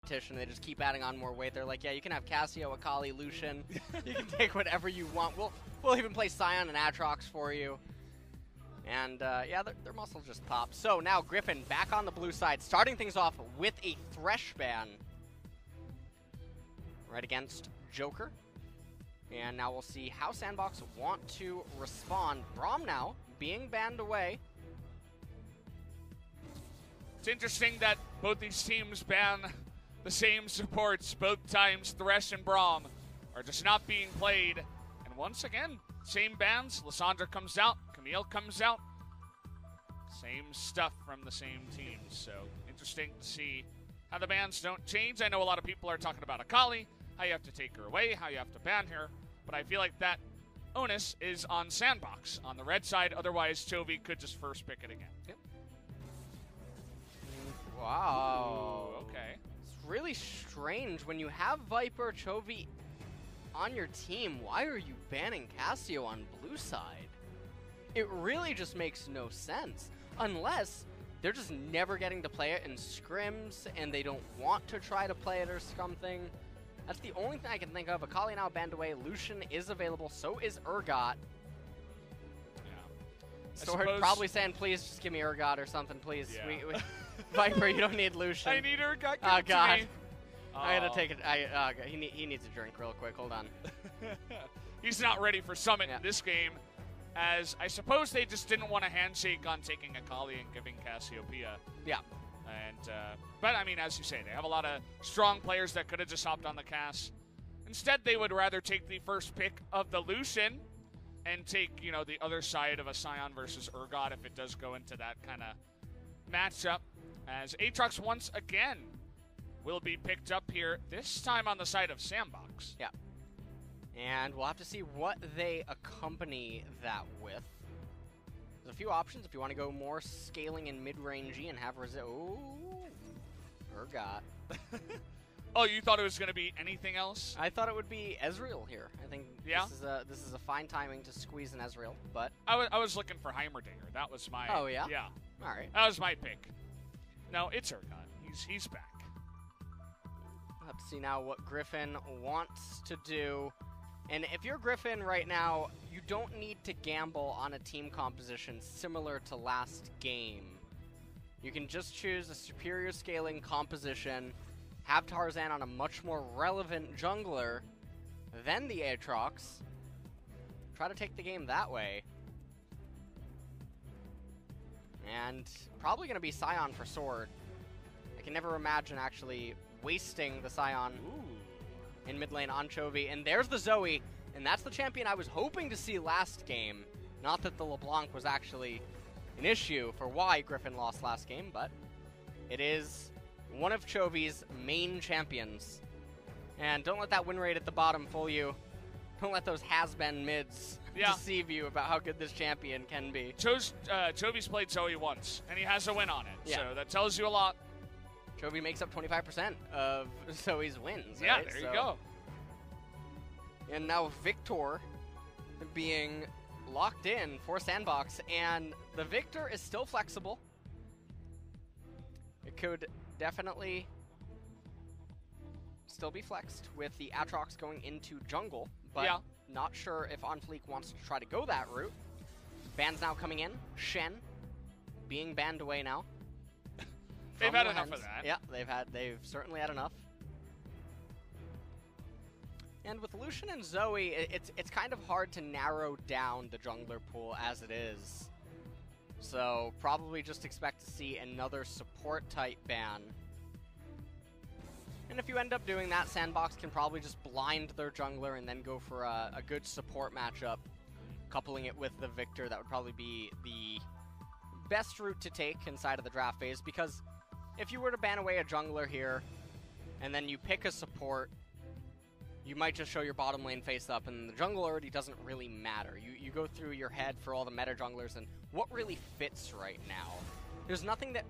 They just keep adding on more weight. They're like, yeah, you can have Cassio, Akali, Lucian. You can take whatever you want. We'll even play Sion and Aatrox for you. And yeah, their muscle just popped. So now Griffin back on the blue side, starting things off with a Thresh ban. Right against Joker. And now we'll see how SandBox want to respond. Braum now being banned away. It's interesting that both these teams ban the same supports both times. Thresh and Braum are just not being played. And once again, same bans. Lissandra comes out. Camille comes out. Same stuff from the same teams. So interesting to see how the bans don't change. I know a lot of people are talking about Akali, how you have to take her away, how you have to ban her. But I feel like that onus is on SandBox on the red side. Otherwise, Chovy could just first pick it again. Yep. Wow. Ooh, okay. It's really strange when you have Viper, Chovy on your team. Why are you banning Cassio on blue side? It really just makes no sense. Unless they're just never getting to play it in scrims and they don't want to try to play it or something. That's the only thing I can think of. Akali now banned away. Lucian is available. So is Urgot. Yeah. Sword probably saying, please just give me Urgot or something, please. Yeah. Viper, you don't need Lucian. I need Urgot. Oh, God. Me. I gotta take it. He needs a drink real quick. Hold on. He's not ready for Summit in this game, as I suppose they just didn't want a handshake on taking Akali and giving Cassiopeia. Yeah. And but I mean, as you say, they have a lot of strong players that could have just hopped on the Cass. Instead, they would rather take the first pick of the Lucian and take, you know, the other side of a Sion versus Urgot if it does go into that kind of matchup. As Aatrox once again will be picked up here, this time on the side of SandBox. Yeah. And we'll have to see what they accompany that with. There's a few options if you want to go more scaling and mid-rangey and have oh, Urgot. Oh, you thought it was going to be anything else? I thought it would be Ezreal here. I think this is a fine timing to squeeze an Ezreal, but I was looking for Heimerdinger. That was my Oh yeah? Yeah. All right. That was my pick. No, it's Urgot. He's back. We'll have to see now what Griffin wants to do. And if you're Griffin right now, you don't need to gamble on a team composition similar to last game. You can just choose a superior scaling composition, have Tarzan on a much more relevant jungler than the Aatrox, try to take the game that way. And probably going to be Sion for Sword. I can never imagine actually wasting the Sion in mid lane on Chovy. And there's the Zoe, and that's the champion I was hoping to see last game. Not that the LeBlanc was actually an issue for why Griffin lost last game, but it is one of Chovy's main champions. And don't let that win rate at the bottom fool you. Don't let those has-been mids deceive you about how good this champion can be. Chovy's played Zoe once, and he has a win on it, so that tells you a lot. Chovy makes up 25% of Zoe's wins, Yeah, right? there you go. And now Victor being locked in for SandBox, and the Victor is still flexible. It could definitely still be flexed with the Aatrox going into jungle, but not sure if OnFleek wants to try to go that route. Bans now coming in. Shen being banned away now. They've had enough of that. Yeah, they've certainly had enough. And with Lucian and Zoe, it's kind of hard to narrow down the jungler pool as it is. So probably just expect to see another support type ban. And if you end up doing that, SandBox can probably just blind their jungler and then go for a good support matchup, coupling it with the Victor. That would probably be the best route to take inside of the draft phase, because if you were to ban away a jungler here, and then you pick a support, you might just show your bottom lane face up, and the jungle already doesn't really matter. You go through your head for all the meta junglers and what really fits right now. There's nothing that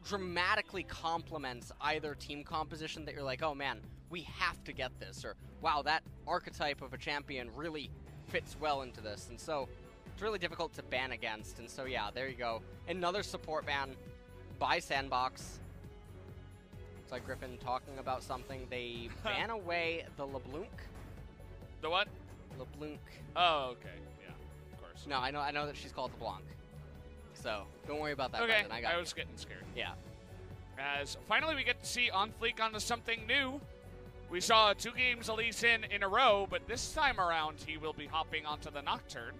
dramatically complements either team composition that you're like, oh man, we have to get this, or wow, that archetype of a champion really fits well into this. And so it's really difficult to ban against. And so yeah, there you go. Another support ban by SandBox. It's like Griffin talking about something. They ban away the LeBlanc. The what? LeBlanc. Oh, okay. Yeah, of course. No, I know that she's called LeBlanc. So don't worry about that. Okay, Brendan. I was getting scared. Yeah. As finally we get to see On Fleek onto something new. We saw 2 games Elise in a row, but this time around he will be hopping onto the Nocturne.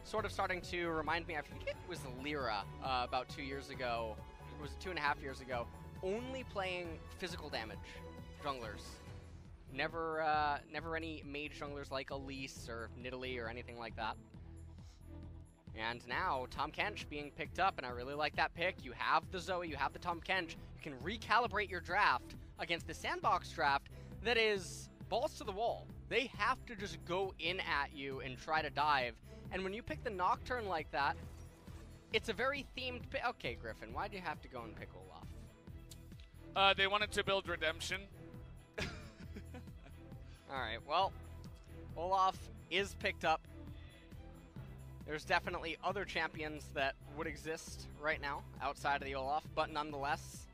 Sort of starting to remind me, I think it was Lyra about 2 years ago. It was 2.5 years ago. Only playing physical damage junglers. Never any mage junglers like Elise or Nidalee or anything like that. And now, Tom Kench being picked up, and I really like that pick. You have the Zoe, you have the Tom Kench. You can recalibrate your draft against the SandBox draft that is balls to the wall. They have to just go in at you and try to dive. And when you pick the Nocturne like that, it's a very themed pick. Okay, Griffin, why'd you have to go and pick Olaf? They wanted to build Redemption. Alright, well, Olaf is picked up. There's definitely other champions that would exist right now outside of the Olaf, but nonetheless,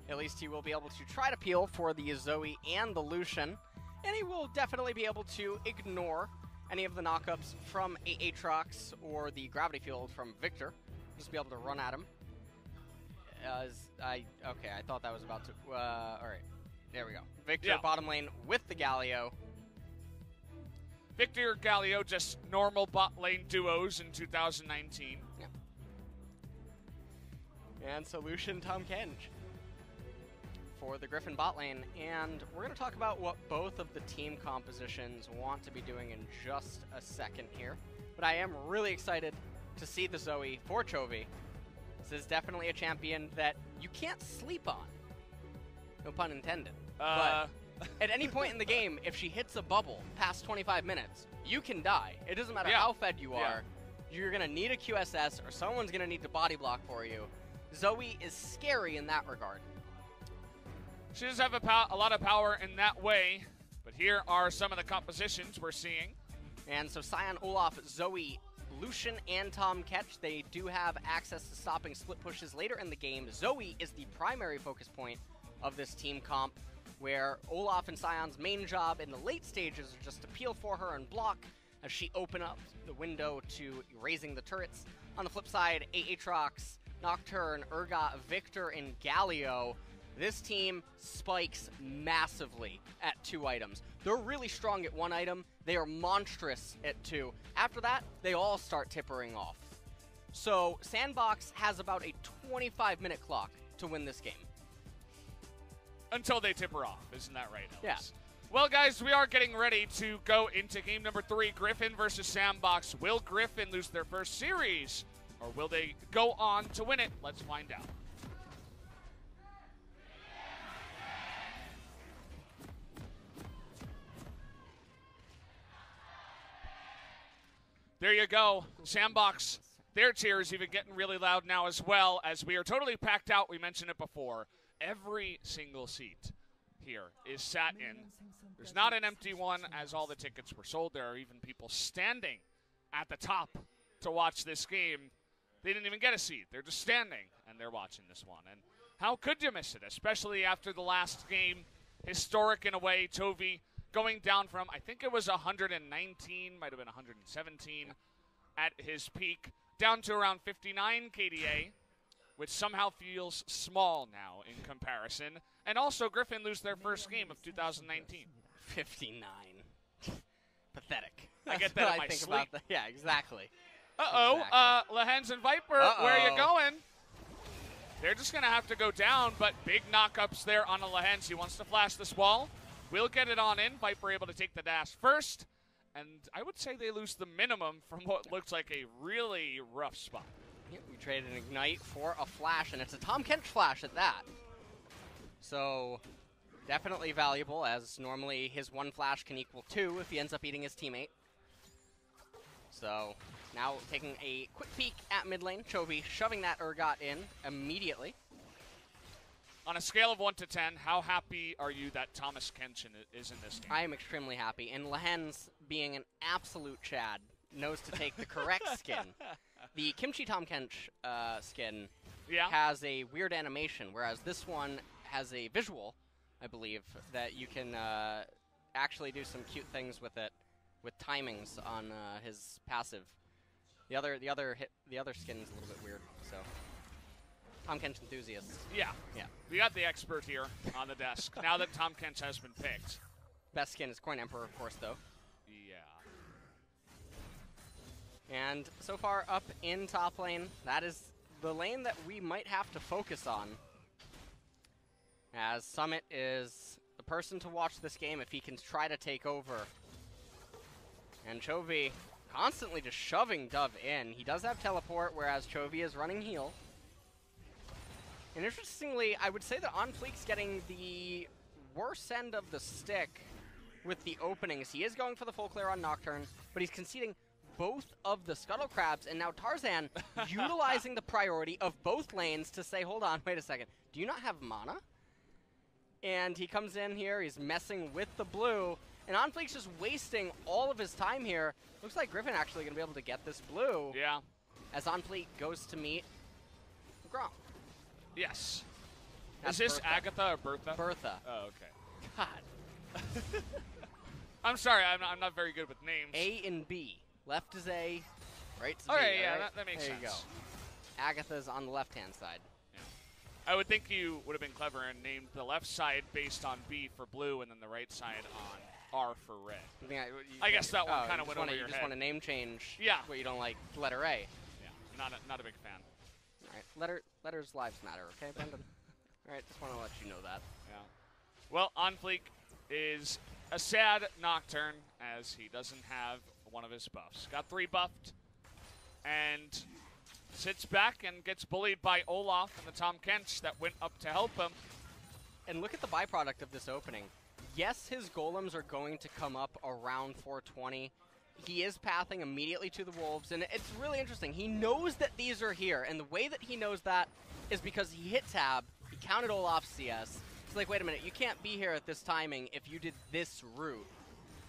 at least he will be able to try to peel for the Zoe and the Lucian, and he will definitely be able to ignore any of the knockups from Aatrox or the Gravity Field from Victor. Just be able to run at him. I thought that was about to... Alright, there we go. Victor bottom lane with the Galio. Victor Galio, just normal bot lane duos in 2019. Yeah. And Solution Tom Kench for the Griffin bot lane. And we're going to talk about what both of the team compositions want to be doing in just a second here. But I am really excited to see the Zoe for Chovy. This is definitely a champion that you can't sleep on. No pun intended. But at any point in the game, if she hits a bubble past 25 minutes, you can die. It doesn't matter how fed you are. You're going to need a QSS or someone's going to need to body block for you. Zoe is scary in that regard. She does have a lot of power in that way, but here are some of the compositions we're seeing. And so Sion, Olaf, Zoe, Lucian, and Tom Kench, they do have access to stopping split pushes later in the game. Zoe is the primary focus point of this team comp, where Olaf and Sion's main job in the late stages is just to peel for her and block as she open up the window to raising the turrets. On the flip side, Aatrox, Nocturne, Urgot, Victor, and Galio. This team spikes massively at 2 items. They're really strong at 1 item. They are monstrous at 2. After that, they all start tippering off. So SandBox has about a 25-minute clock to win this game. Until they tip her off, isn't that right, Ellis? Yeah. Well, guys, we are getting ready to go into game number 3, Griffin versus SandBox. Will Griffin lose their first series, or will they go on to win it? Let's find out. There you go. SandBox, their cheers even getting really loud now as well, as we are totally packed out. We mentioned it before. Every single seat here is sat in. There's not an empty one, as all the tickets were sold. There are even people standing at the top to watch this game. They didn't even get a seat. They're just standing, and they're watching this one. And how could you miss it, especially after the last game? Historic in a way. Chovy going down from, I think it was 119, might have been 117 at his peak, down to around 59 KDA, which somehow feels small now in comparison. And also, Griffin lose their first game of 2019. 59. Pathetic. I get that in my sleep. About that. Yeah, exactly. Uh-oh. Exactly. Lehens and Viper, where are you going? They're just going to have to go down, but big knockups there on a Lehens. He wants to flash this wall. We'll get it on in. Viper able to take the dash first. And I would say they lose the minimum from what looks like a really rough spot. Yeah, we traded an Ignite for a flash, and it's a Tom Kench flash at that. So, definitely valuable, as normally his 1 flash can equal 2 if he ends up eating his teammate. So, now taking a quick peek at mid lane. Chovy shoving that Urgot in immediately. On a scale of 1 to 10, how happy are you that Thomas Kenshin is in this game? I am extremely happy, and Lehens, being an absolute Chad, knows to take the correct skin. The Kimchi Tom Kench skin has a weird animation, whereas this one has a visual, I believe, that you can actually do some cute things with it, with timings on his passive. The other skin's a little bit weird, so. Tom Kench enthusiast. Yeah. Yeah. We got the expert here on the desk, now that Tom Kench has been picked. Best skin is Coin Emperor, of course, though. Yeah. And so far up in top lane, that is the lane that we might have to focus on. As Summit is the person to watch this game if he can try to take over. And Chovy constantly just shoving Dove in. He does have teleport, whereas Chovy is running heal. And interestingly, I would say that Afreeca's getting the worst end of the stick with the openings. He is going for the full clear on Nocturne, but he's conceding both of the Scuttle Crabs, and now Tarzan utilizing the priority of both lanes to say, hold on, wait a second, do you not have mana? And he comes in here, he's messing with the blue, and Afreeca's just wasting all of his time here. Looks like Griffin actually going to be able to get this blue. Yeah. As Afreeca goes to meet Grom. Yes. That's Is this Bertha. Agatha or Bertha? Bertha. Oh, okay. God. I'm sorry, I'm not very good with names. A and B. Left is A, right is B. Okay, yeah, right? that makes there sense. You go. Agatha's on the left-hand side. Yeah. I would think you would have been clever and named the left side based on B for blue and then the right side on R for red. I guess that one kind of went over your head. You just want to name change what you don't like, letter A. Yeah, not a big fan. All right, letters lives matter, okay, Brendan? All right, just want to let you know that. Yeah. Well, Afreeca is a sad Nocturne as he doesn't have one of his buffs. Got 3 buffed and sits back and gets bullied by Olaf and the Tom Kench that went up to help him. And look at the byproduct of this opening. Yes, his golems are going to come up around 420. He is pathing immediately to the wolves, and it's really interesting. He knows that these are here, and the way that he knows that is because he hit tab, he counted Olaf's CS. It's like, wait a minute, you can't be here at this timing if you did this route.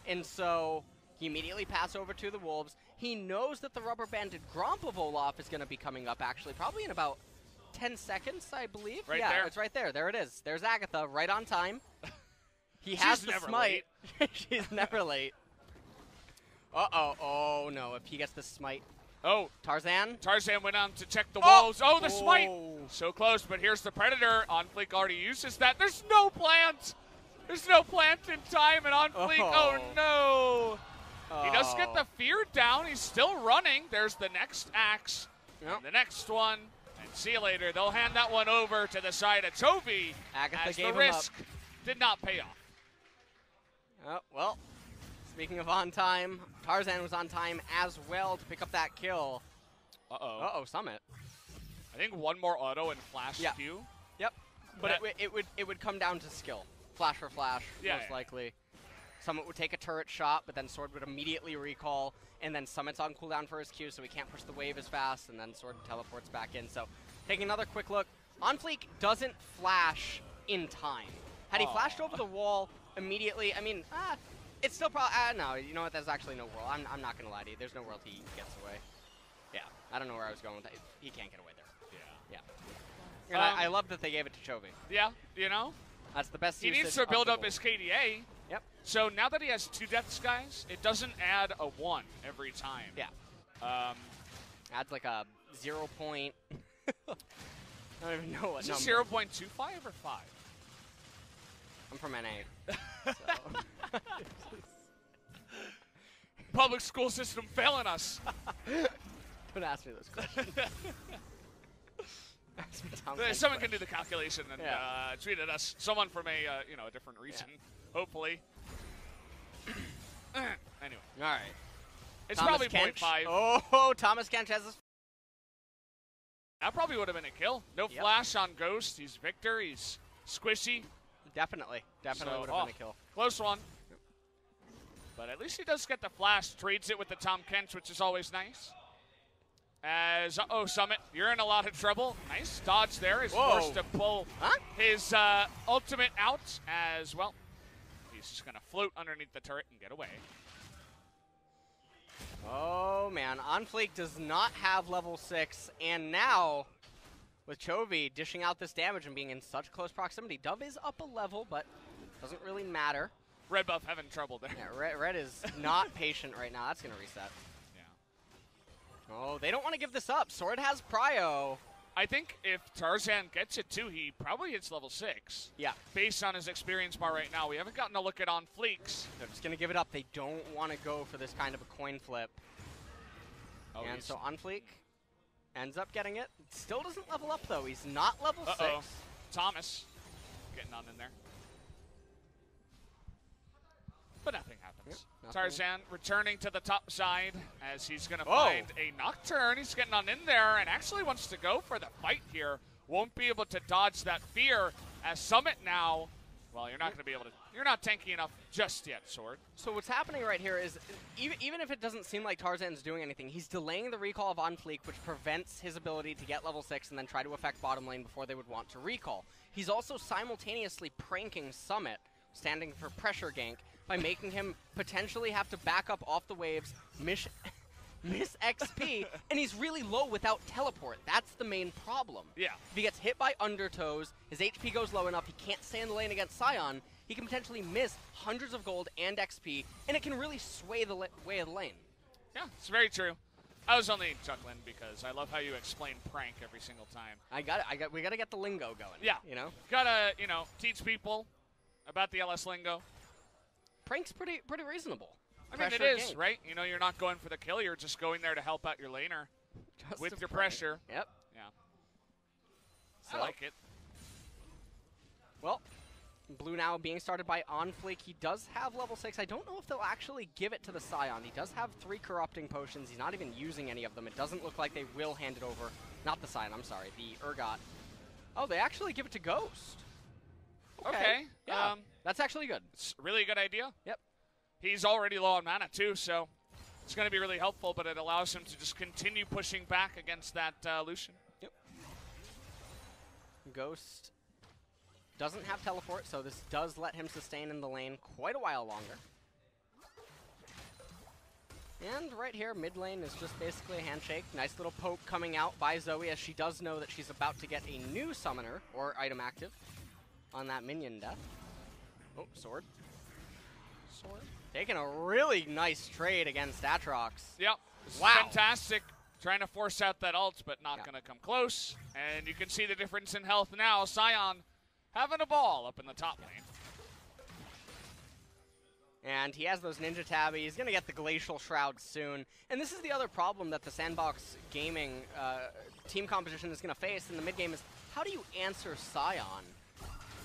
And so he immediately passed over to the wolves. He knows that the rubber banded Gromp of Olaf is going to be coming up, actually, probably in about 10 seconds, I believe. Right yeah, there. it's right there. There it is. There's Agatha, right on time. He has the smite. She's never late. Uh-oh. Oh, no. If he gets the smite. Oh. Tarzan went on to check the walls. Oh, the smite. Oh. So close, but here's the Predator. Afreeca already uses that. There's no plant. There's no plant in time, and Afreeca, oh no. He does get the fear down. He's still running. There's the next axe. Yep. And the next one. And see you later. They'll hand that one over to the side of Chovy. Agatha as gave the him risk did not pay off. Oh, well, speaking of on time, Tarzan was on time as well to pick up that kill. Uh-oh. Uh-oh, Summit. I think one more auto and flash Q. Yep. But it would come down to skill. Flash for flash, most likely. Summit would take a turret shot, but then Sword would immediately recall, and then Summit's on cooldown for his Q, so he can't push the wave as fast, and then Sword teleports back in. So, taking another quick look, Afreeca doesn't flash in time. Had he flashed over the wall immediately, I mean, it's still probably, no, you know what, there's actually no world. I'm not going to lie to you. There's no world he gets away. Yeah, I don't know where I was going with that. He can't get away there. Yeah. And I love that they gave it to Chovy. Yeah, you know? That's the best He needs to build up his KDA. Yep. So now that he has 2 death skies, it doesn't add a 1 every time. Yeah. Adds like a 0 point. I don't even know what Is number. it 0.25 or 5? I'm from NA. So. Public school system failing us. Don't ask me those questions. Ask me Someone can do the calculation and tweet at us. Someone from a different region, hopefully. Anyway. All right. It's Thomas probably Kench. 0.5. Oh, Thomas Kench has his. That probably would have been a kill. No flash on Ghost. He's Victor. He's squishy. Definitely would have been a kill. Close one. But at least he does get the flash. Trades it with the Tom Kench, which is always nice. As, Summit, you're in a lot of trouble. Nice dodge there. He's forced to pull his ultimate out as well. He's just going to float underneath the turret and get away. Oh, man. Afreeca does not have level 6, and now with Chovy dishing out this damage and being in such close proximity. Dove is up a level, but doesn't really matter. Red buff having trouble there. Yeah, Red is not patient right now. That's going to reset. Yeah. Oh, they don't want to give this up. Sword has prio. I think if Tarzan gets it too, he probably hits level 6. Yeah. Based on his experience bar right now. We haven't gotten a look at on Freecs. They're just going to give it up. They don't want to go for this kind of a coin flip. Oh, and so Unfleek ends up getting it. Still doesn't level up, though. He's not level 6. Thomas getting on in there. But nothing happens. Yep, Tarzan returning to the top side as he's going to find a Nocturne. He's getting on in there and actually wants to go for the fight here. Won't be able to dodge that fear as Summit now. Well, you're not going to be able to. You're not tanky enough just yet, Sword. So what's happening right here is, even if it doesn't seem like Tarzan's doing anything, he's delaying the recall of Unfleek, which prevents his ability to get level 6 and then try to affect bottom lane before they would want to recall. He's also simultaneously pranking Summit, standing for pressure gank, by making him potentially have to back up off the waves, miss XP, and he's really low without teleport. That's the main problem. Yeah. If he gets hit by undertows, his HP goes low enough, he can't stay in the lane against Sion, he can potentially miss hundreds of gold and XP, and it can really sway the way of the lane. Yeah, it's very true. I was only chuckling because I love how you explain prank every single time. We gotta get the lingo going. Yeah. You know? Gotta, teach people about the LS lingo. Prank's pretty reasonable. I mean, it is, right? You're not going for the kill. You're just going there to help out your laner with your pressure. Yep. Yeah. I like it. Well, Blue now being started by Onfleek. He does have level 6. I don't know if they'll actually give it to the Sion. He does have 3 corrupting potions. He's not even using any of them. It doesn't look like they will hand it over. Not the Sion, I'm sorry. The Urgot. Oh, they actually give it to Ghost. Okay. Yeah. That's actually good. It's a really good idea. Yep. He's already low on mana, too, so it's going to be really helpful, but it allows him to just continue pushing back against that Lucian. Yep. Ghost doesn't have teleport, so this does let him sustain in the lane quite a while longer. And right here, mid lane is just basically a handshake. Nice little poke coming out by Zoe as she does know that she's about to get a new summoner, or item active, on that minion death. Oh, sword. Sword. Taking a really nice trade against Atrox. Yep. Wow. Fantastic. Trying to force out that ult, but not going to come close. And you can see the difference in health now. Sion having a ball up in the top lane. And he has those Ninja Tabby. He's going to get the Glacial Shroud soon. And this is the other problem that the SandBox Gaming team competition is going to face in the mid game is, how do you answer Sion?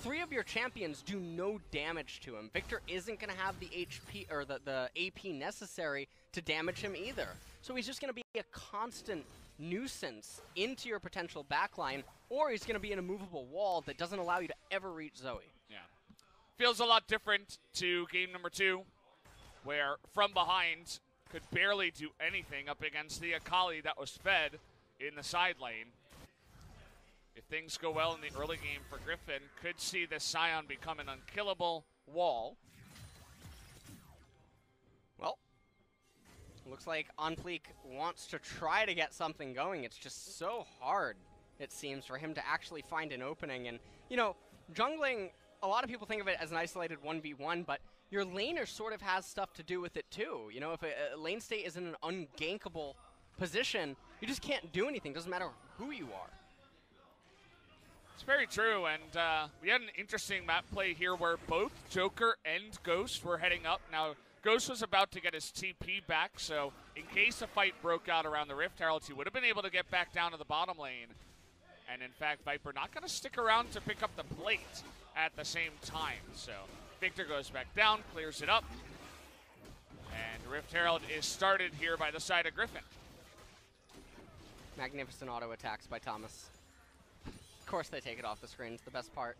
3 of your champions do no damage to him. Victor isn't going to have the HP or the AP necessary to damage him either. So he's just going to be a constant nuisance into your potential backline, or he's going to be an immovable wall that doesn't allow you to ever reach Zoe. Yeah. Feels a lot different to game number 2, where from behind could barely do anything up against the Akali that was fed in the side lane. If things go well in the early game for Griffin, could see the Sion become an unkillable wall. Well, looks like Onfleek wants to try to get something going. It's just so hard, it seems, for him to actually find an opening. And, jungling, a lot of people think of it as an isolated 1v1, but your laner sort of has stuff to do with it too. If a lane state is in an ungankable position, you just can't do anything. Doesn't matter who you are. It's very true, and we had an interesting map play here where both Joker and Ghost were heading up. Now, Ghost was about to get his TP back, so in case a fight broke out around the Rift Herald, he would have been able to get back down to the bottom lane. And in fact, Viper not going to stick around to pick up the plate at the same time. So Victor goes back down, clears it up, and Rift Herald is started here by the side of Griffin. Magnificent auto attacks by Thomas. Of course they take it off the screen. It's the best part.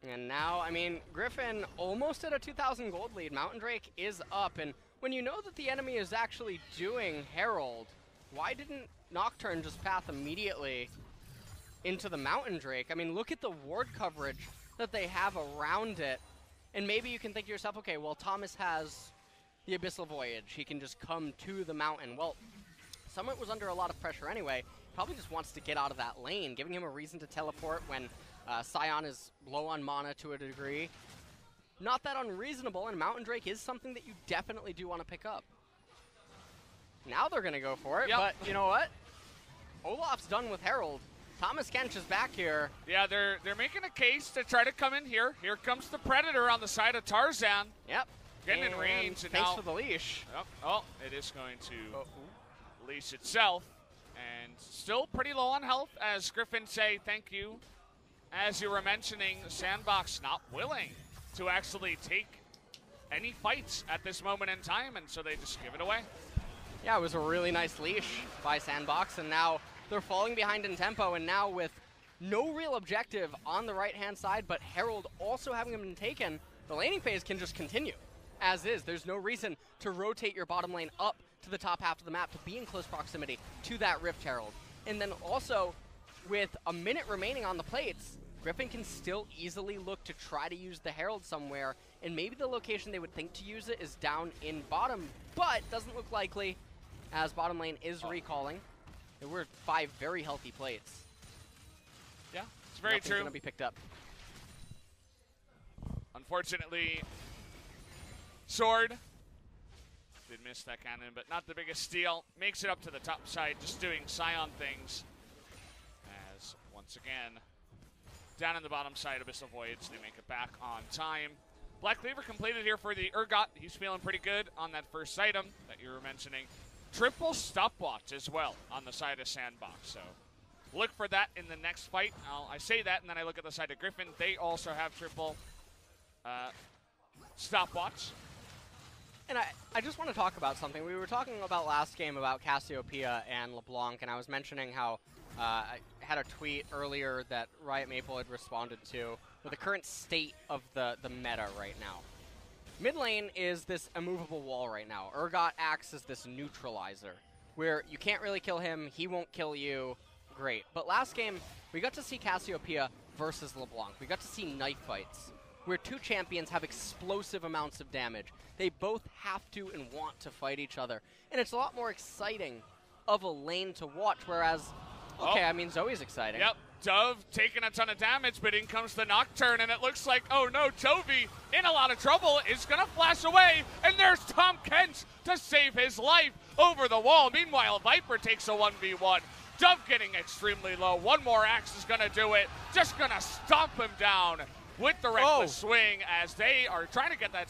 And now, Griffin almost at a 2,000 gold lead. Mountain Drake is up, and when you know that the enemy is actually doing Herald, why didn't Nocturne just path immediately into the Mountain Drake? Look at the ward coverage that they have around it, and maybe you can think to yourself, okay, well, Thomas has the Abyssal Voyage. He can just come to the mountain. Well, Summit was under a lot of pressure anyway. Probably just wants to get out of that lane, giving him a reason to teleport when Sion is low on mana to a degree. Not that unreasonable, and Mountain Drake is something that you definitely do want to pick up. Now they're going to go for it, but you know what? Olaf's done with Herald. Thomas Kench is back here. Yeah, they're making a case to try to come in here. Here comes the Predator on the side of Tarzan. Yep. Getting in range. And thanks now, for the leash. Oh, it is going to leash itself. And still pretty low on health, as Griffin say thank you. As you were mentioning, SandBox not willing to actually take any fights at this moment in time, and so they just give it away. Yeah, it was a really nice leash by SandBox, and now they're falling behind in tempo, and now with no real objective on the right-hand side, but Herald also having been taken, the laning phase can just continue as is. There's no reason to rotate your bottom lane up to the top half of the map to be in close proximity to that Rift Herald. And then also, with a minute remaining on the plates, Griffin can still easily look to try to use the Herald somewhere, and maybe the location they would think to use it is down in bottom, but doesn't look likely as bottom lane is recalling. There were 5 very healthy plates. Yeah, it's very Nothing's true. Gonna be picked up. Unfortunately, Sword did miss that cannon, but not the biggest steal. Makes it up to the top side, just doing Sion things. As once again, down in the bottom side, Abyssal Voyage, they make it back on time. Black Cleaver completed here for the Urgot. He's feeling pretty good on that first item that you were mentioning. Triple stopwatch as well on the side of SandBox. So look for that in the next fight. I say that, and then I look at the side of Griffin. They also have triple stopwatch. And I just want to talk about something. We were talking about last game about Cassiopeia and LeBlanc, and I was mentioning how I had a tweet earlier that Riot Maple had responded to with the current state of the meta right now. Mid lane is this immovable wall right now. Urgot acts as this neutralizer, where you can't really kill him, he won't kill you, great. But last game, we got to see Cassiopeia versus LeBlanc. We got to see knife fights, where 2 champions have explosive amounts of damage. They both have to and want to fight each other. And it's a lot more exciting of a lane to watch, whereas, okay, I mean, Zoe's exciting. Yep, Dove taking a ton of damage, but in comes the Nocturne, and it looks like, oh no, Chovy in a lot of trouble, is going to flash away, and there's Tom Kent to save his life over the wall. Meanwhile, Viper takes a 1v1. Dove getting extremely low. One more axe is going to do it. Just going to stomp him down with the reckless swing as they are trying to get that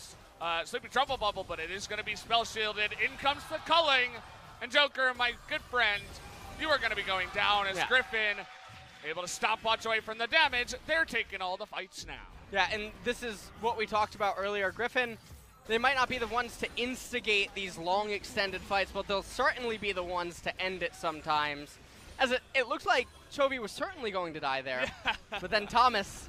Sleepy Truffle Bubble, but it is going to be spell shielded. In comes the culling, and Joker, my good friend, you are going to be going down as Griffin able to stopwatch away from the damage. They're taking all the fights now. Yeah, and this is what we talked about earlier. Griffin, they might not be the ones to instigate these long extended fights, but they'll certainly be the ones to end it sometimes. As it looks like Chovy was certainly going to die there, but then Thomas,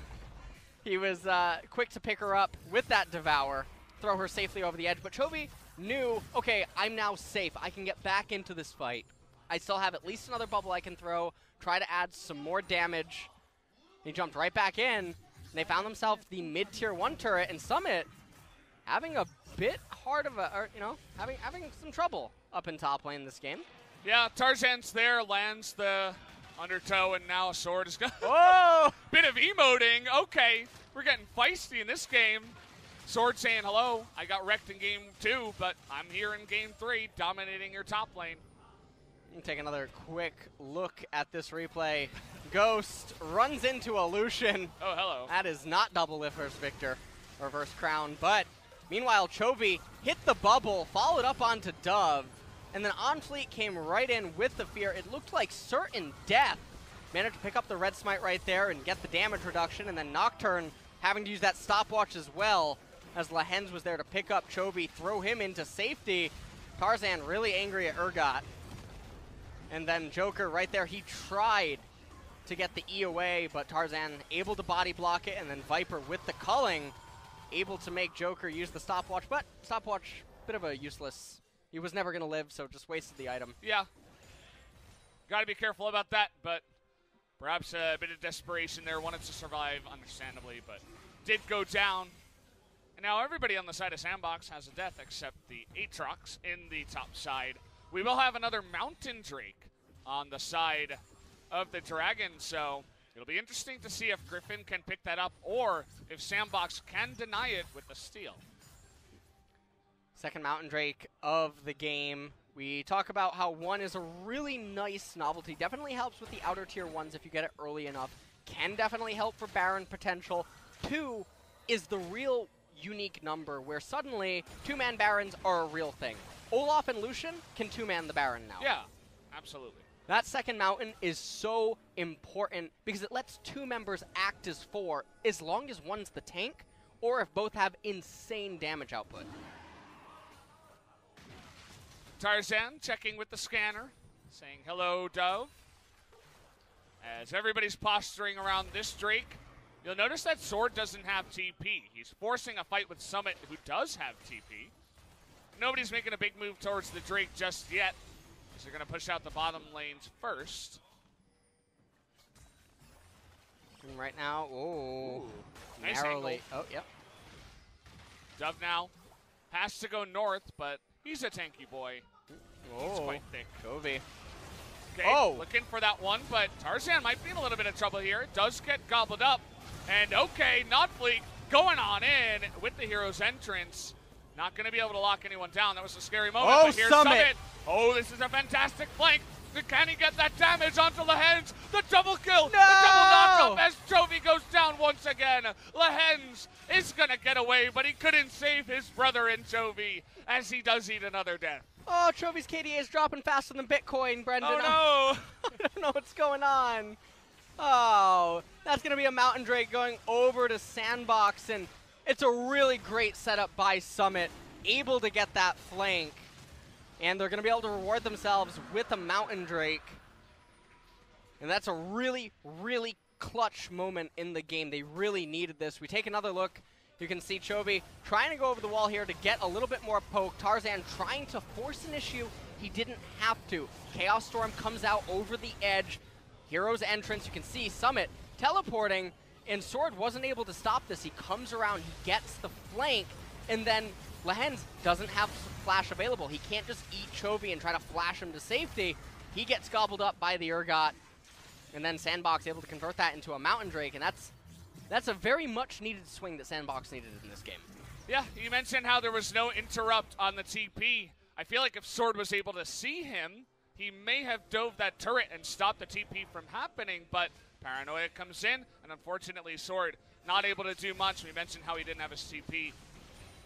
he was quick to pick her up with that Devour, throw her safely over the edge, but Chovy knew, okay, I'm now safe. I can get back into this fight. I still have at least another bubble I can throw, try to add some more damage. He jumped right back in, and they found themselves the mid-tier 1 turret, and Summit having a bit hard of a, or, you know, having some trouble up in top lane this game. Yeah, Tarzan's there, lands the undertow, and now a sword is going. Whoa! Bit of emoting. Okay, we're getting feisty in this game. Sword saying hello. I got wrecked in game 2, but I'm here in game 3, dominating your top lane. Take another quick look at this replay. Ghost runs into a Lucian. Oh, hello. That is not double lift versus Victor, or versus Crown, but meanwhile, Chovy hit the bubble, followed up onto Dove, and then On Fleet came right in with the fear. It looked like certain death. Managed to pick up the red smite right there and get the damage reduction, and then Nocturne having to use that stopwatch as well, as Lahens was there to pick up Chovy, throw him into safety. Tarzan really angry at Urgot. And then Joker right there, he tried to get the E away, but Tarzan able to body block it, and then Viper with the culling, able to make Joker use the stopwatch, but stopwatch, bit of a useless. He was never going to live, so just wasted the item. Yeah. Got to be careful about that, but perhaps a bit of desperation there. Wanted to survive, understandably, but did go down. And now everybody on the side of SandBox has a death except the Aatrox in the top side, we will have another Mountain Drake on the side of the Dragon, so it'll be interesting to see if Griffin can pick that up or if SandBox can deny it with the steal. Second Mountain Drake of the game. We talk about how 1 is a really nice novelty. Definitely helps with the outer tier 1s if you get it early enough. Can definitely help for Baron potential. 2 is the real unique number where suddenly 2-man Barons are a real thing. Olaf and Lucian can 2-man the Baron now. Yeah, absolutely. That second Mountain is so important because it lets 2 members act as 4 as long as one's the tank or if both have insane damage output. Tarzan checking with the scanner, saying hello, Dove. As everybody's posturing around this Drake, you'll notice that Sword doesn't have TP. He's forcing a fight with Summit, who does have TP. Nobody's making a big move towards the Drake just yet, because they're going to push out the bottom lanes first. And right now, nice narrowly. Angle. Oh, yep. Dove now has to go north, but he's a tanky boy. He's quite thick. Chovy. Okay, looking for that one, but Tarzan might be in a little bit of trouble here. It does get gobbled up. And okay, Notfleek going on in with the hero's entrance. Not going to be able to lock anyone down. That was a scary moment. But here's Summit. Oh, this is a fantastic flank. Can he get that damage onto Lehens? The double kill, the double knockup as Chovy goes down once again. Lehens is going to get away, but he couldn't save his brother in Chovy as he does eat another death. Oh, Chovy's KDA is dropping faster than Bitcoin, Brendan. Oh, no. I don't know what's going on. Oh, that's going to be a Mountain Drake going over to SandBox, and it's a really great setup by Summit, able to get that flank. And they're going to be able to reward themselves with a Mountain Drake. And that's a really, really clutch moment in the game. They really needed this. We take another look. You can see Chovy trying to go over the wall here to get a little bit more poke. Tarzan trying to force an issue. He didn't have to. Chaos Storm comes out over the edge. Hero's entrance. You can see Summit teleporting. And Sword wasn't able to stop this. He comes around. He gets the flank. And then Lehens doesn't have flash available. He can't just eat Chovy and try to flash him to safety. He gets gobbled up by the Urgot. And then SandBox able to convert that into a Mountain Drake. And that's a very much needed swing that SandBox needed in this game. Yeah, you mentioned how there was no interrupt on the TP. I feel like if Sword was able to see him, he may have dove that turret and stopped the TP from happening, but Paranoia comes in, and unfortunately Sword not able to do much. We mentioned how he didn't have his TP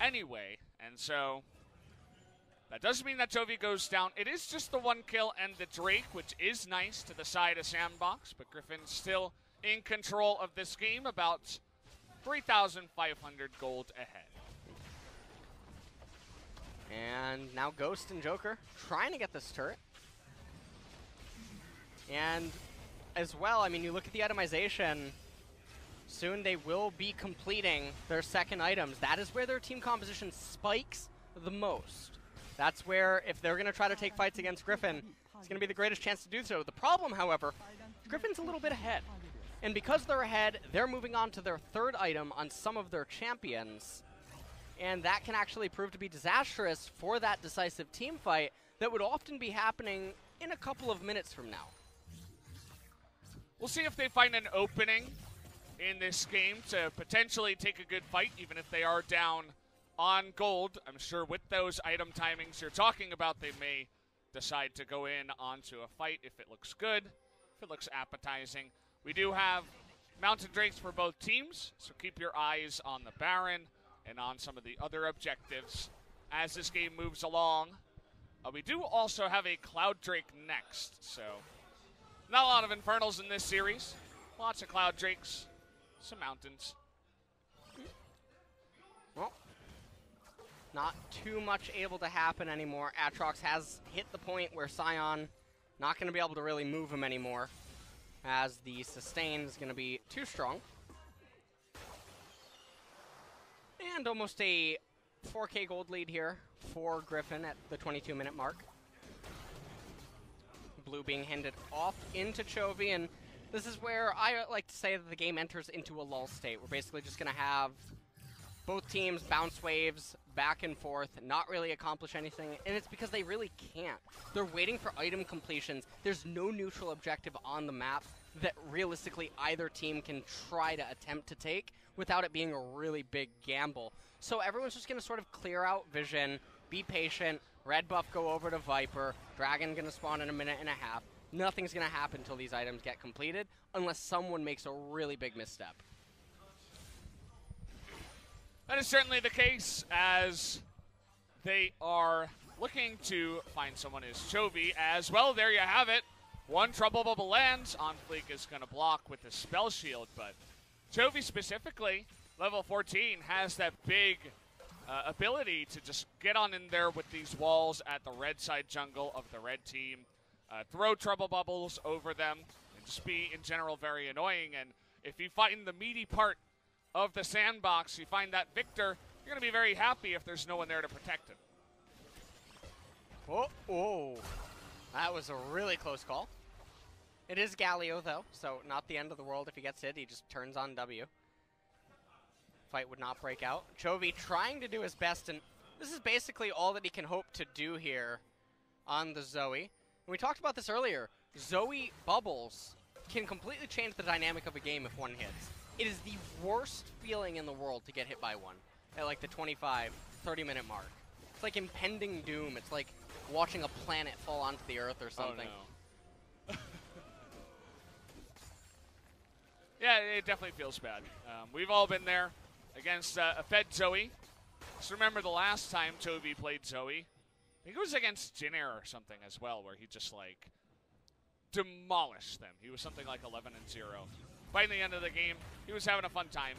anyway, and so that doesn't mean that Chovy goes down. It is just the 1 kill and the Drake, which is nice to the side of SandBox, but Griffin still in control of this game, about 3,500 gold ahead. And now Ghost and Joker trying to get this turret. And as well, I mean, you look at the itemization, soon they will be completing their second items. That is where their team composition spikes the most. That's where, if they're going to try to take fights against Griffin, it's going to be the greatest chance to do so. The problem, however, Griffin's a little bit ahead. And because they're ahead, they're moving on to their third item on some of their champions. And that can actually prove to be disastrous for that decisive team fight that would often be happening in a couple of minutes from now. We'll see if they find an opening in this game to potentially take a good fight, even if they are down on gold. I'm sure with those item timings you're talking about, they may decide to go in onto a fight if it looks good, if it looks appetizing. We do have Mountain Drakes for both teams, so keep your eyes on the Baron and on some of the other objectives as this game moves along. We do also have a Cloud Drake next, so not a lot of Infernals in this series. Lots of Cloud Drakes, some Mountains. Well, not too much able to happen anymore. Atrox has hit the point where Sion not going to be able to really move him anymore, as the sustain is going to be too strong. And almost a 4K gold lead here for Griffin at the 22-minute mark. Blue being handed off into Chovy, and this is where I like to say that the game enters into a lull state. We're basically just going to have Both teams bounce waves back and forth, not really accomplish anything, and it's because they really can't. They're waiting for item completions. There's no neutral objective on the map that realistically either team can try to attempt to take without it being a really big gamble. So everyone's just going to sort of clear out vision, be patient, red buff go over to Viper, Dragon going to spawn in a minute and a half. Nothing's going to happen until these items get completed unless someone makes a really big misstep. That is certainly the case, as they are looking to find someone as Chovy as well. There you have it. One trouble bubble lands. Afreeca is going to block with the spell shield, but Chovy specifically, level 14, has that big ability to just get on in there with these walls at the red side jungle of the red team, throw trouble bubbles over them, and just be in general very annoying. And if you find the meaty part of the SandBox, you find that Victor, you're going to be very happy if there's no one there to protect him. Oh, that was a really close call. It is Galio, though, so not the end of the world if he gets hit. He just turns on W. Fight would not break out. Chovy trying to do his best, and this is basically all that he can hope to do here on the Zoe. And we talked about this earlier. Zoe bubbles can completely change the dynamic of a game if one hits. It is the worst feeling in the world to get hit by one at like the 25, 30-minute mark. It's like impending doom. It's like watching a planet fall onto the earth or something. Oh, no. Yeah, it definitely feels bad. We've all been there against a fed Zoe. Just remember the last time Chovy played Zoe. I think it was against Jin Air or something as well, where he just like demolished them. He was something like 11-0. By the end of the game, he was having a fun time.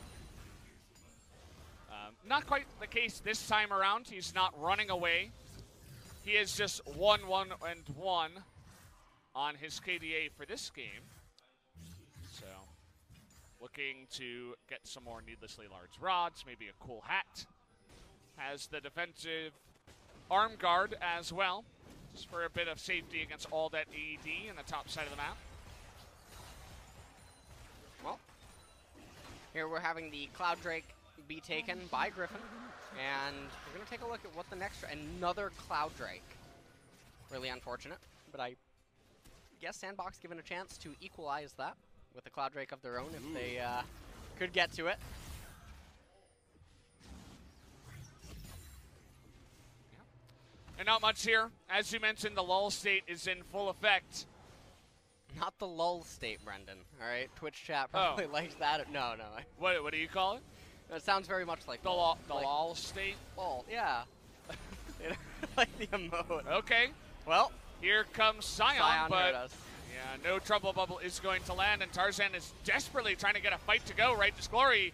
Not quite the case this time around. He's not running away. He is just 1-1-1 on his KDA for this game. So, looking to get some more needlessly large rods, maybe a cool hat. Has the defensive arm guard as well, just for a bit of safety against all that AD in the top side of the map. Well, here we're having the Cloud Drake be taken by Griffin, and we're going to take a look at what the next, another Cloud Drake. Really unfortunate, but I guess SandBox given a chance to equalize that with a Cloud Drake of their own if they could get to it. And not much here. As you mentioned, the lull state is in full effect. Not the lull state, Brendan. All right, Twitch chat probably likes that. No. What do you call it? It sounds very much like the lull state. Lull, yeah. Like the emote. Okay. Well, here comes Sion, but yeah, no trouble bubble is going to land, and Tarzan is desperately trying to get a fight to go. Righteous Glory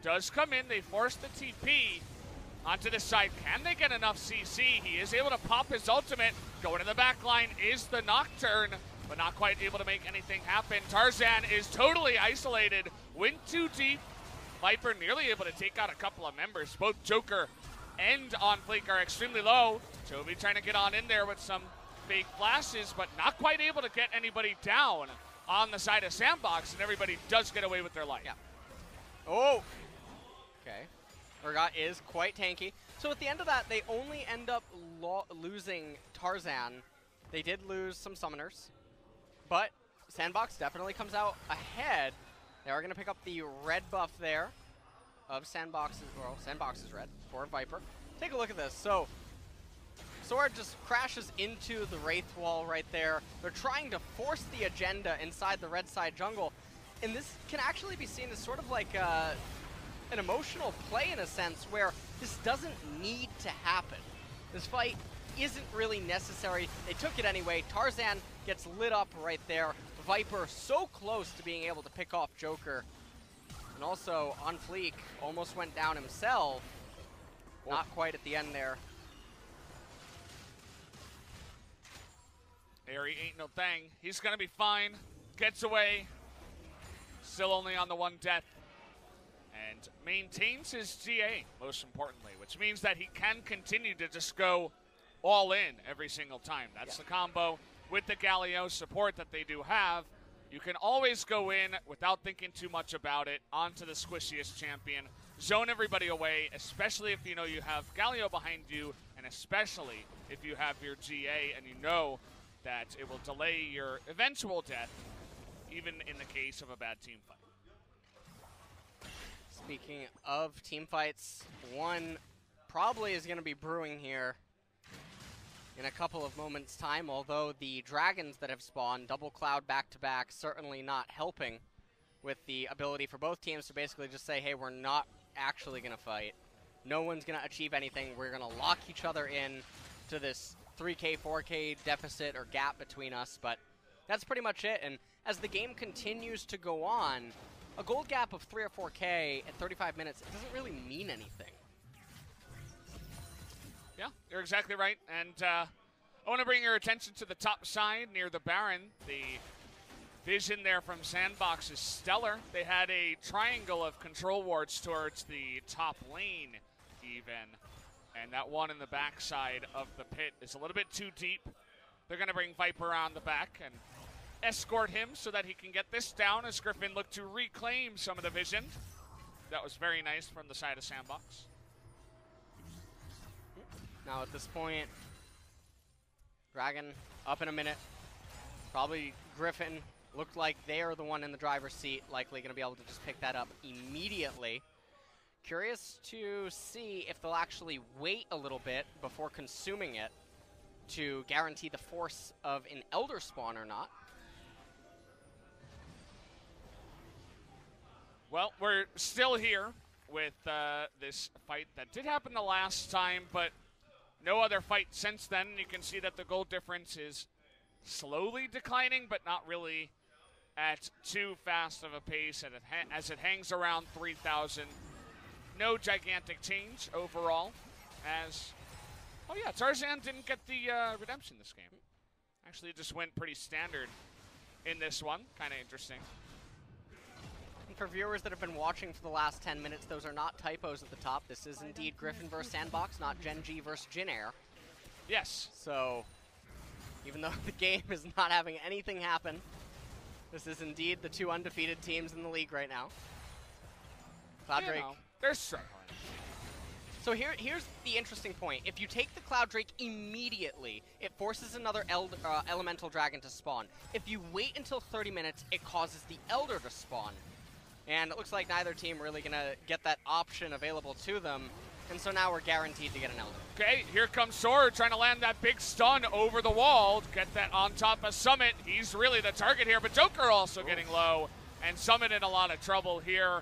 does come in. They force the TP onto this side. Can they get enough CC? He is able to pop his ultimate. Going to the back line is the Nocturne, but not quite able to make anything happen. Tarzan is totally isolated. Went too deep. Viper nearly able to take out a couple of members. Both Joker and Afreeca are extremely low. Chovy trying to get on in there with some fake flashes, but not quite able to get anybody down on the side of SandBox, and everybody does get away with their life. Yeah. Oh! Okay. Urgot is quite tanky. So at the end of that, they only end up losing Tarzan. They did lose some summoners, but SandBox definitely comes out ahead. They are going to pick up the red buff there of SandBox's, well, SandBox's red for Viper. Take a look at this. So, Sword just crashes into the Wraith wall right there. They're trying to force the agenda inside the red side jungle. And this can actually be seen as sort of like an emotional play in a sense where this doesn't need to happen. This fight isn't really necessary. They took it anyway. Tarzan gets lit up right there. Viper so close to being able to pick off Joker. And also, Afreeca almost went down himself. Not quite at the end there. Airy ain't no thing. He's going to be fine. Gets away. Still only on the one death. And maintains his GA, most importantly, which means that he can continue to just go all in every single time. That's the combo with the Galio support that they do have. you can always go in without thinking too much about it, onto the squishiest champion, zone everybody away, especially if you know you have Galio behind you, and especially if you have your GA and you know that it will delay your eventual death, even in the case of a bad team fight. Speaking of team fights, one probably is going to be brewing here in a couple of moments' time, although the dragons that have spawned, double cloud back-to-back, certainly not helping with the ability for both teams to basically just say, hey, we're not actually going to fight. No one's going to achieve anything. We're going to lock each other in to this 3K, 4K deficit or gap between us, but that's pretty much it. And as the game continues to go on, a gold gap of 3 or 4K at 35 minutes, it doesn't really mean anything. Yeah, you're exactly right. And I want to bring your attention to the top side near the Baron. The vision there from SandBox is stellar. They had a triangle of control wards towards the top lane even. And that one in the backside of the pit is a little bit too deep. They're going to bring Viper around the back and escort him so that he can get this down as Griffin looked to reclaim some of the vision. That was very nice from the side of SandBox. Now at this point, Dragon up in a minute. Probably Griffin looked like they are the one in the driver's seat, likely going to be able to just pick that up immediately. Curious to see if they'll actually wait a little bit before consuming it to guarantee the force of an Elder spawn or not. Well, we're still here with this fight that did happen the last time, but no other fight since then. You can see that the gold difference is slowly declining, but not really at too fast of a pace as it hangs around 3,000. No gigantic change overall as, oh yeah, Tarzan didn't get the redemption this game. Actually just went pretty standard in this one. Kind of interesting. And for viewers that have been watching for the last 10 minutes, those are not typos at the top. This is indeed Griffin versus SandBox, not Gen G versus Jin Air. Yes. So, even though the game is not having anything happen, this is indeed the two undefeated teams in the league right now. Cloud Drake. They're struggling. So here's the interesting point. If you take the Cloud Drake immediately, it forces another elemental dragon to spawn. If you wait until 30 minutes, it causes the Elder to spawn. And it looks like neither team really going to get that option available to them. And so now we're guaranteed to get an Elder. Okay, here comes Sword trying to land that big stun over the wall. Get that on top of Summit. He's really the target here, but Joker also getting low. And Summit in a lot of trouble here.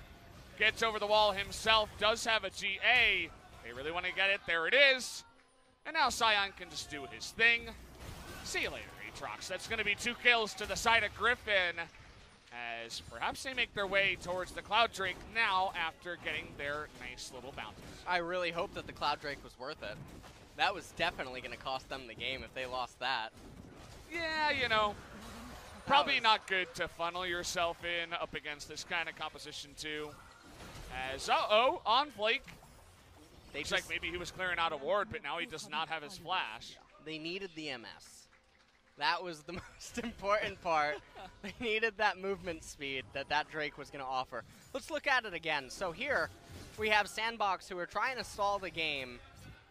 Gets over the wall himself, does have a GA. They really want to get it. There it is. And now Sion can just do his thing. See you later, Aatrox. That's going to be 2 kills to the side of Griffin as perhaps they make their way towards the Cloud Drake now after getting their nice little bounties. I really hope that the Cloud Drake was worth it. That was definitely going to cost them the game if they lost that. Yeah, you know, probably not good to funnel yourself in up against this kind of composition too. As, on Blake. Looks like maybe he was clearing out a ward, but now he does not have his flash. They needed the MS. That was the most important part. They needed that movement speed that Drake was going to offer. Let's look at it again. So here we have SandBox, who are trying to stall the game,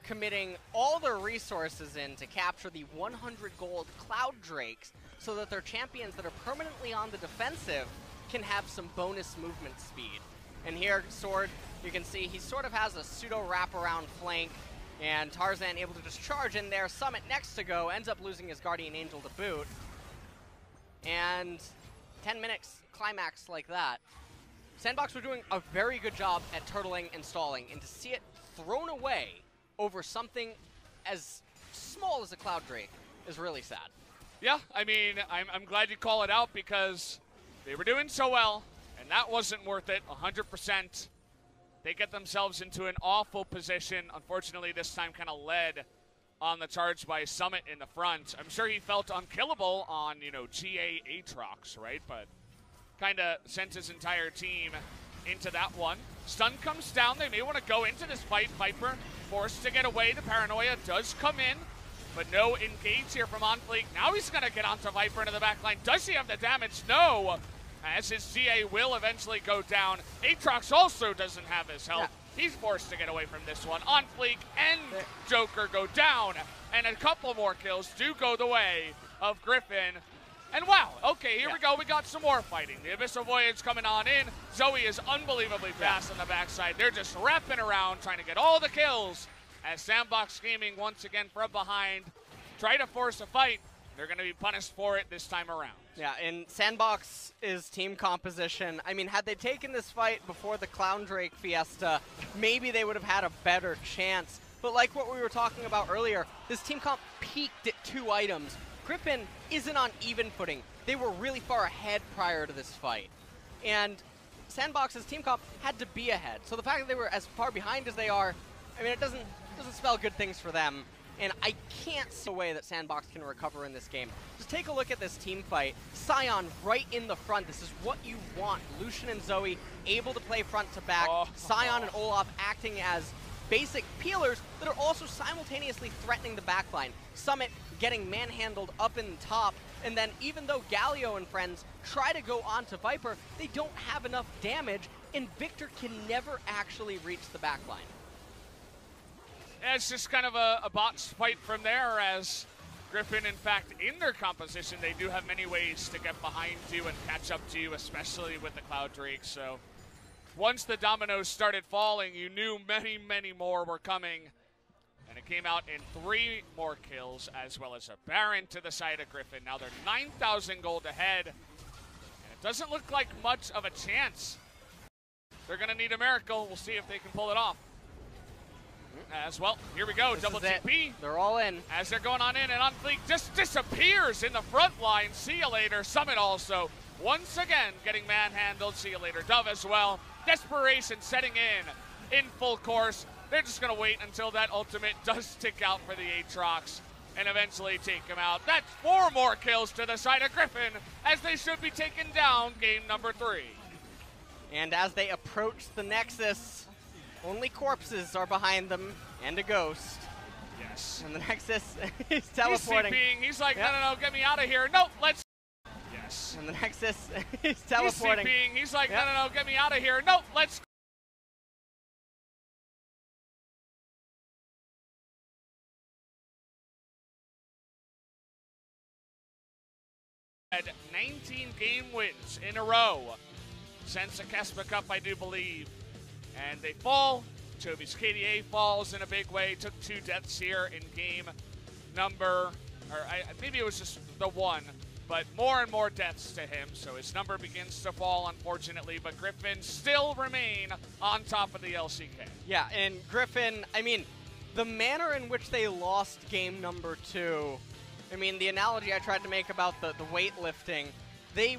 committing all their resources in to capture the 100 gold Cloud Drakes so that their champions that are permanently on the defensive can have some bonus movement speed. And here, Sword, you can see he sort of has a pseudo wraparound flank, and Tarzan able to just charge in there. Summit next to go, ends up losing his Guardian Angel to boot. And 10 minutes climax like that. SandBox were doing a very good job at turtling and stalling, and to see it thrown away over something as small as a Cloud Drake is really sad. Yeah, I mean, I'm glad you call it out because they were doing so well. And that wasn't worth it, 100%. They get themselves into an awful position. Unfortunately, this time kind of led on the charge by Summit in the front. I'm sure he felt unkillable on, you know, GA Aatrox, right? But kind of sent his entire team into that one. Stun comes down. They may want to go into this fight. Viper forced to get away. The paranoia does come in. but no engage here from Afreeca. Now he's going to get onto Viper into the backline. Does he have the damage? No, as his GA will eventually go down. Aatrox also doesn't have his health. Yeah. He's forced to get away from this one. Afreeca and Joker go down, and a couple more kills do go the way of Griffin. And wow, okay, here we go. We got some more fighting. The Abyssal Voyage coming on in. Zoe is unbelievably fast on the backside. They're just wrapping around, trying to get all the kills. As SandBox Gaming once again from behind, try to force a fight. They're going to be punished for it this time around. Yeah, in SandBox's team composition, I mean, had they taken this fight before the Clown Drake Fiesta, maybe they would have had a better chance. But like what we were talking about earlier, this team comp peaked at 2 items. Griffin isn't on even footing. They were really far ahead prior to this fight. And SandBox's team comp had to be ahead. So the fact that they were as far behind as they are, I mean, it doesn't spell good things for them. And I can't see a way that SandBox can recover in this game. Just take a look at this team fight. Sion right in the front. This is what you want. Lucian and Zoe able to play front to back. Sion and Olaf acting as basic peelers that are also simultaneously threatening the backline. Summit getting manhandled up in the top, and then even though Galio and friends try to go onto Viper, they don't have enough damage, and Victor can never actually reach the backline. Yeah, it's just kind of a box fight from there, as Griffin, in fact, in their composition, they do have many ways to get behind you and catch up to you, especially with the Cloud Drake. So once the dominoes started falling, you knew many, many more were coming. And it came out in 3 more kills, as well as a Baron to the side of Griffin. Now they're 9,000 gold ahead, and it doesn't look like much of a chance. They're going to need a miracle. We'll see if they can pull it off. As well, here we go, This double TP. They're all in. As they're going on in, and Afreeca just disappears in the front line. See you later. Summit also, once again, getting manhandled. See you later, Dove as well. Desperation setting in full course. They're just going to wait until that ultimate does tick out for the Aatrox and eventually take him out. That's 4 more kills to the side of Griffin, as they should be taken down game number 3. And as they approach the Nexus, only corpses are behind them and a ghost. Yes. And the Nexus is teleporting. He's CPing. He's like, no, get me out of here. Nope, let's. Yes. And the Nexus is teleporting. He's CPing. He's like, no, get me out of here. Nope, let's. Had 19 game wins in a row since the Kespa Cup, I do believe. And they fall. Chovy's KDA falls in a big way. Took 2 deaths here in game number, or maybe it was just the 1, but more and more deaths to him. So his number begins to fall, unfortunately. But Griffin still remain on top of the LCK. Yeah, and Griffin, I mean, the manner in which they lost game number 2, I mean, the analogy I tried to make about the weightlifting, they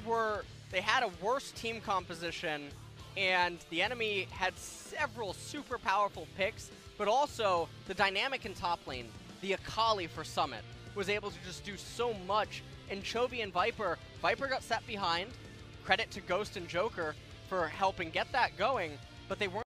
had a worse team composition, and the enemy had several super powerful picks, but also the dynamic in top lane, the Akali for Summit, was able to just do so much. And Chovy and Viper got set behind. Credit to Ghost and Joker for helping get that going, but they weren't